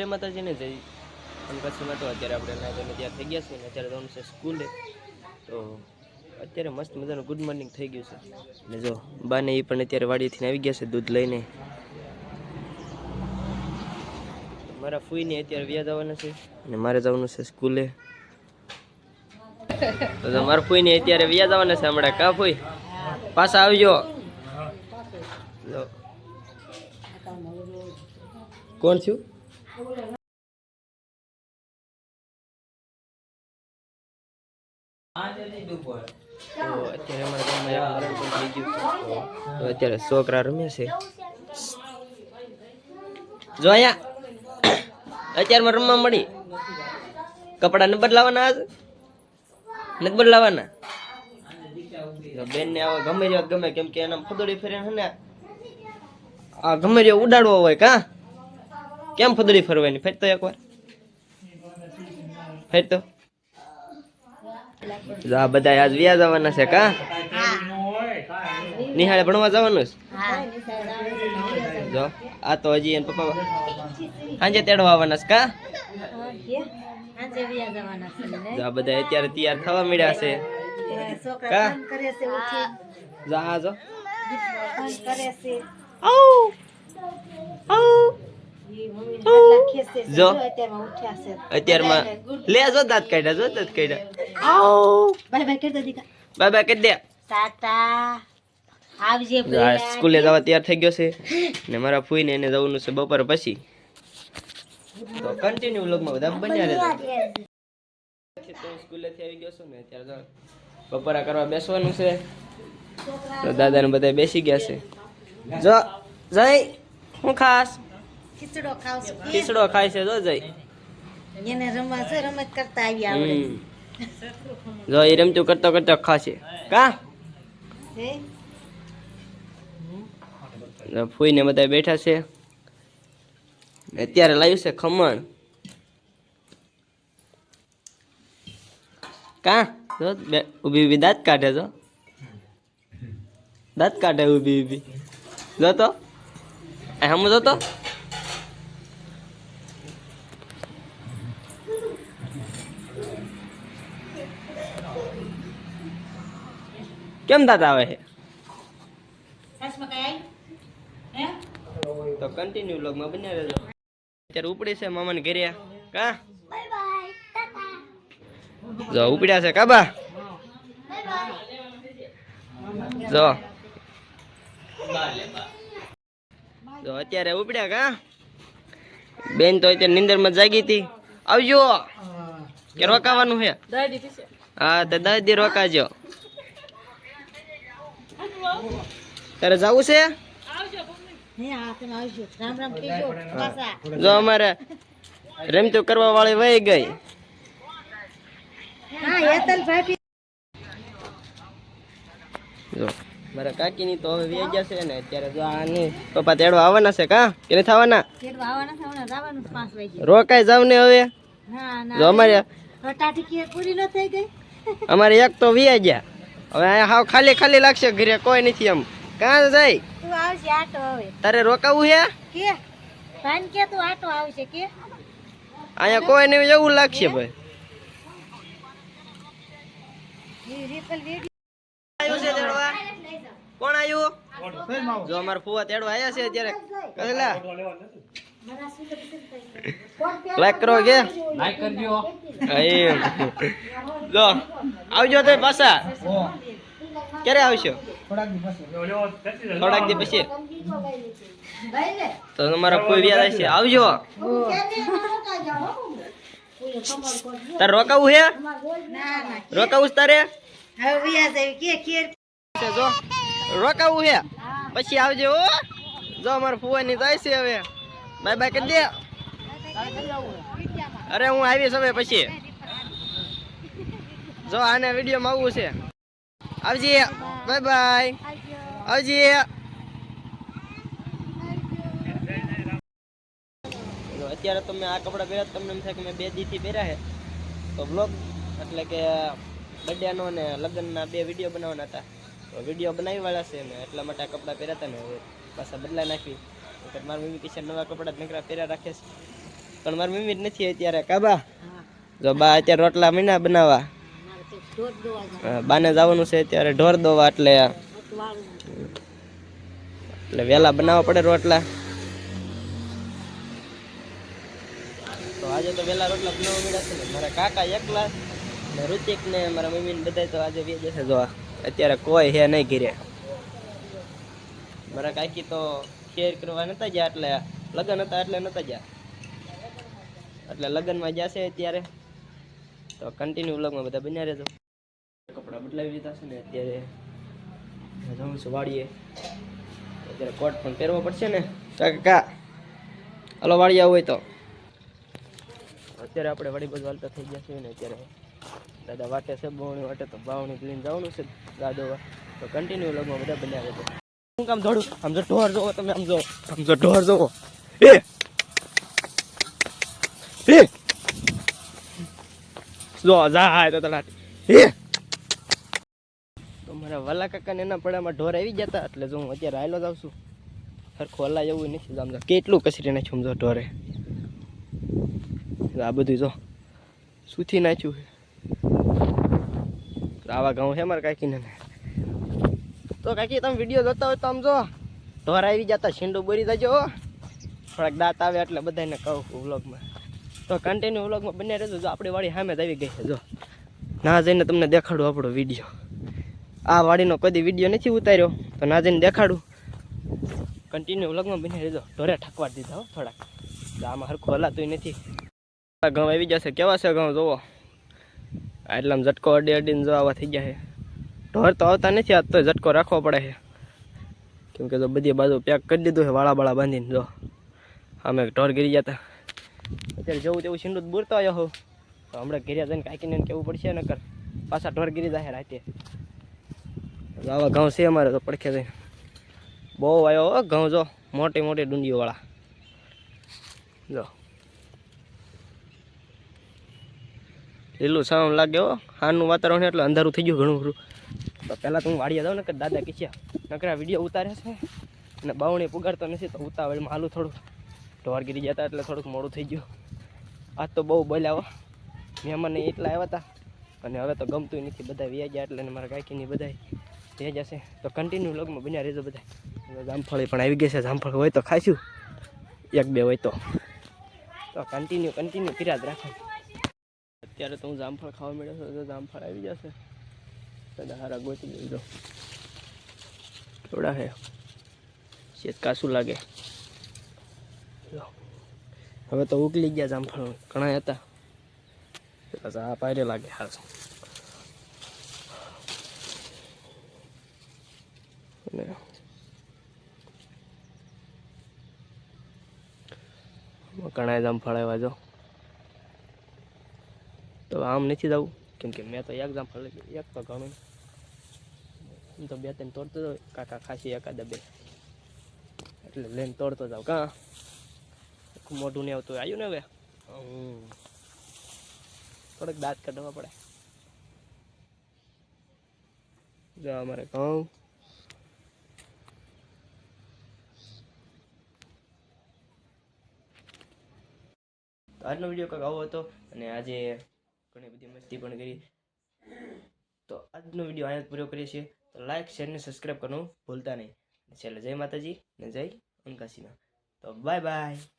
માતાજી ને જઈ અને પછીમાં તો અત્યારે આપણે નાઈને ત્યાં થઈ ગયા છે ને અત્યારે જવાનું છે સ્કૂલે. તો અત્યારે મસ્ત મજાનું ગુડ મોર્નિંગ થઈ ગયું છે અને જો બાને એ પણ અત્યારે વાડીથી આવી ગયા છે દૂધ લઈને. મારા ફૂઈને અત્યારે વ્યા જવાના છે અને મારે જવાનું છે સ્કૂલે. તો મારા ફૂઈને અત્યારે વ્યા જવાના છે હમણાં. કા ફૂઈ પાછા આવજો. કોણ છું? અત્યારે છોકરા રમ્યા છે. જો અહીંયા અત્યારમાં રમવા મળી. કપડા ને બદલાવાના આજ નથી બદલાવાના. બેન ને આવા ગમે જેવા ગમે, કેમ કે એના ફદોડી ફેરે ને આ ગમે જેવો ઉડાડવો હોય. કા કેમ ફદોડી ફરવાની? ફેરતો એકવાર ફેરતો. આ બધા આજ વ્યા જવાના છે. કા નિહાળે ભણવા જવાનું છે? જો આ તો હજી એના પપ્પા સાંજે તેડવા આવવાના છે. કા આ બધા અત્યારે તૈયાર થવા મળ્યા છે. કા જા જો જો અત્યારમાં લે જો દાંત કાઢ્યા. જો દાંત કાઢ્યા. બાય બાય કરી દે દીકા. બાય બાય કરી દે. ટાટા આવજે. સ્કૂલે જવા તૈયાર થઈ ગયો છે ને મારા ફૂઈને એને જવાનું છે બપોર પછી. તો કન્ટિન્યુ વ્લોગમાં બધા બન્યા રહેજો. તો સ્કૂલેથી આવી ગયો છું ને અત્યારે બપોરા કરવા બેસવાનું છે. તો દાદાને બધા બેસી ગયા છે. જો જય હું ખાસ ખીચડો ખાવ છું. ખીચડો ખાય છે. જો જઈ એને રમવા છે, રમત કરતા આવી આવડે. જો એ રમતું કરતો કરતો ખાશે. કા ફૂઈને બધા બેઠા છે. અત્યારે લાવ્યું છે ખમણ. કા જો ઊભી ઊભી દાંત કાઢે. જો દાંત કાઢે ઊભી ઊભી. જો તો હમ જો તો કેમ દાંત આવે છે? તો કન્ટિન્યુ વ્લોગમાં બન્યા રહેજો. અત્યારે ઉપડે છે મામાને ઘરે. કા જો ઉપડ્યા છે. કાબા જો જો અત્યારે ઉપડ્યા. કા બેન તો અત્યારે નીંદર માં જાગી હતી. આવજો કે રોકાવાનું છે? હા તો 10 દી રોકાજો. તારે જવું છે? જો અમારે રમતું કરવા વાળી વહી ગઈ. જો મારા કાકીની તો હવે વ્યાઈ ગયા છે ને અત્યારે. જો આની પપ્પા તેડવા આવવાના છે. કા કે નથી આવવાના? રોકાઈ જાવ ને હવે. જો અમારે એક તો વ્યાઈ ગયા. હવે અહીંયા હાવ ખાલી ખાલી લાગશે ઘરે, કોઈ નથી. આમ કાં જાય? તારે રોકાવું છે? અહીંયા કોઈ નહીં એવું લાગશે ભાઈ. કોણ આવ્યું? જો અમારા ફુવા તેડવા આવ્યા છે અત્યારે. કસલા લાઈક કરો કે લાઈક કરજો. જો આવજો તો પાછા. ક્યારે આવશો? થોડાક દી પછી. તો તમારા કોઈ વ્યાજ છે. આવજો. તારે રોકાવું છે? રોકાવું તારે? જો રોકાવું છે પછી આવજો. જો અમારા ફુવાની જાય છે હવે. બાય બાય કરી દે. અરે હું આવીશ હવે પછી. જો આને વિડીયોમાં આવવું છે. આવજે. Bye bye. આવજે. અત્યારે તો મેં આ કપડાં પહેર્યા. તમને એમ થાય કે મેં 2 દીથી પહેર્યા છે. તો બ્લોગ એટલે કે બર્થડેનો ને લગ્નના 2 વિડીયો બનાવવાના હતા. તો વિડીયો બનાવી વાળા છે ને એટલા માટે આ કપડાં પહેર્યા હતા ને પાછા બદલા નાખી. મારી મમ્મી કિશન નવા કપડાં જ નકરા પહેર્યા રાખે છે. પણ મારી મમ્મી જ નથી અત્યારે કાબા જો બા અત્યારે રોટલા મીના બનાવવા બાને જવાનું છે અત્યારે ઢોર દોવા એટલે વહેલા બનાવવા પડે રોટલા તો આજે તો વહેલા રોટલા બનાવવા મળ્યા છે ને મારા કાકા એકલા ને ઋતિક ને મારા મમ્મી ને બધા તો આજે બે જશે જો અત્યારે કોઈ હે નહીં ઘીરે મારા કાકી તો ખેર કરવા નતા ગયા એટલે લગ્ન હતા એટલે નતા ગયા એટલે લગ્નમાં જશે અત્યારે તો કન્ટિન્યુ વ્લોગમાં બધા બન્યા રહેજો કપડાં બદલાવી લીધા છે ને અત્યારે જાઉં છું વાડીએ અત્યારે કોટ પણ પહેરવો પડશે ને કાકા હલો વાડિયા હોય તો અત્યારે આપણે વડી બધું હાલતા થઈ ગયા છે ને અત્યારે દાદા વાટે છે બાવણી વાટે તો બાવણી લઈને જવાનું છે દાદોવા તો કન્ટિન્યુ વ્લોગમાં બધા બન્યા રહેજો હું કામ દોડું આમ જો ઢોર જોવો તમે આમ જો ઢોર જોવો એ જો જાય તો તલાટી તો મારા વાલા કાકાને એના પડામાં ઢોર આવી જતા એટલે જો હું અત્યારે હાલો જાઉં છું સરખું હલા એવું નથી સમજો કેટલું કચરી નાખ્યું સમજો ઢોરે આ બધું જો સૂથી નાખ્યું આવા ઘઉં છે મારા કાકીને તો કાકી તમે વિડીયો જોતા હોય તો આમ જો ઢોર આવી જતા શીંડું બોરી જજો થોડાક દાંત આવે એટલે બધાને કહું વ્લોગમાં તો કન્ટિન્યુ વ્લોગમાં બન્યા રહેજો જો આપણી વાડી સામે જ આવી ગઈ છે જો ના જઈને તમને દેખાડું આપણો વિડીયો આ વાડીનો કદી વિડીયો નથી ઉતાર્યો તો ના જઈને દેખાડું કન્ટિન્યુ વ્લોગમાં બન્યા રહેજો ઢોરે ઠકવા દીધા હો થોડાક આમાં હરખું હલાતું નથી ઘઉં આવી જશે કેવા છે ઘઉં જોવો એટલામાં ઝટકો અડી અડીને જો આવા થઈ ગયા છે ઢોર તો આવતા નથી આજ તો ઝટકો રાખવો પડે છે કેમ કે જો બધી બાજુ પેક કરી દીધું છે વાળા બાળા બાંધીને જો અમે ઢોર ગીરી જતા અત્યારે જવું તેવું છીંડું બૂરતો આવ્યો હોઉં તો હમણાં ઘેર્યા જઈને કાંઈકીને કેવું પડશે નકર પાછા ઢોર ગીરી જાય રાતે આવા ઘઉં છે અમારે તો પડખે જઈને બહુ આવ્યો ઘઉં જો મોટી મોટી ડુંડીઓવાળા જો લીલું સામ લાગે હો હારનું વાતાવરણ એટલે અંધારું થઈ ગયું ઘણું ખરું તો પહેલાં તો હું વાડીએ જાઉં ને કે દાદા કીધ્યા નકરા વિડીયો ઉતારે છે અને બાવણી પુગાડતો નથી તો ઉતાવળમાં હાલું થોડું ઢોર ગીરી જતા એટલે થોડુંક મોડું થઈ ગયું આજ તો બહુ બોલ્યા હો મહેમાનને એટલા આવ્યા હતા અને હવે તો ગમતું નથી બધા વ્યા ગયા એટલે મારા કાકીની બધા વ્યા જશે તો કન્ટિન્યુ વ્લોગમાં બન્યા રહેજો બધા જામફળી પણ આવી ગઈ છે જામફળ હોય તો ખાઈશું એક બે હોય તો કન્ટિન્યુ કર્યા જ રાખો અત્યારે તો હું જામફળ ખાવા મળ્યો છું તો જામફળ આવી જશે બધા હારા ગોતી દેજો થોડા હે શેત કાસું લાગે હવે તો ઉકલી ગયા જામફળ ઘણા હતા આ પાયરે લાગે હાલ ઘણા જામફળ આવ્યા જો તો આમ નથી જવું કેમ કે મેં તો એક જામફળ એક તો ઘણું હું તો બે ત્રણ તોડતો જાઉં કાકા ખાસી એકાદા બે એટલે લઈને તોડતો જાઉં કાં મોઢું નહીં આવતું આવ્યું ને હવે થોડોક દાંત કાઢવા પડે જો અમારે ઘઉં તો આજનો વિડીયો કંઈક આવો હતો અને આજે ઘણી બધી મસ્તી પણ કરી તો આજનો વિડીયો અહીંયા પૂરો કરીએ છીએ તો લાઈક શેર ને સબસ્ક્રાઈબ કરવાનું ભૂલતા નહીં છેલ્લે જય માતાજી ને જય અંકાશીમાં તો બાય બાય.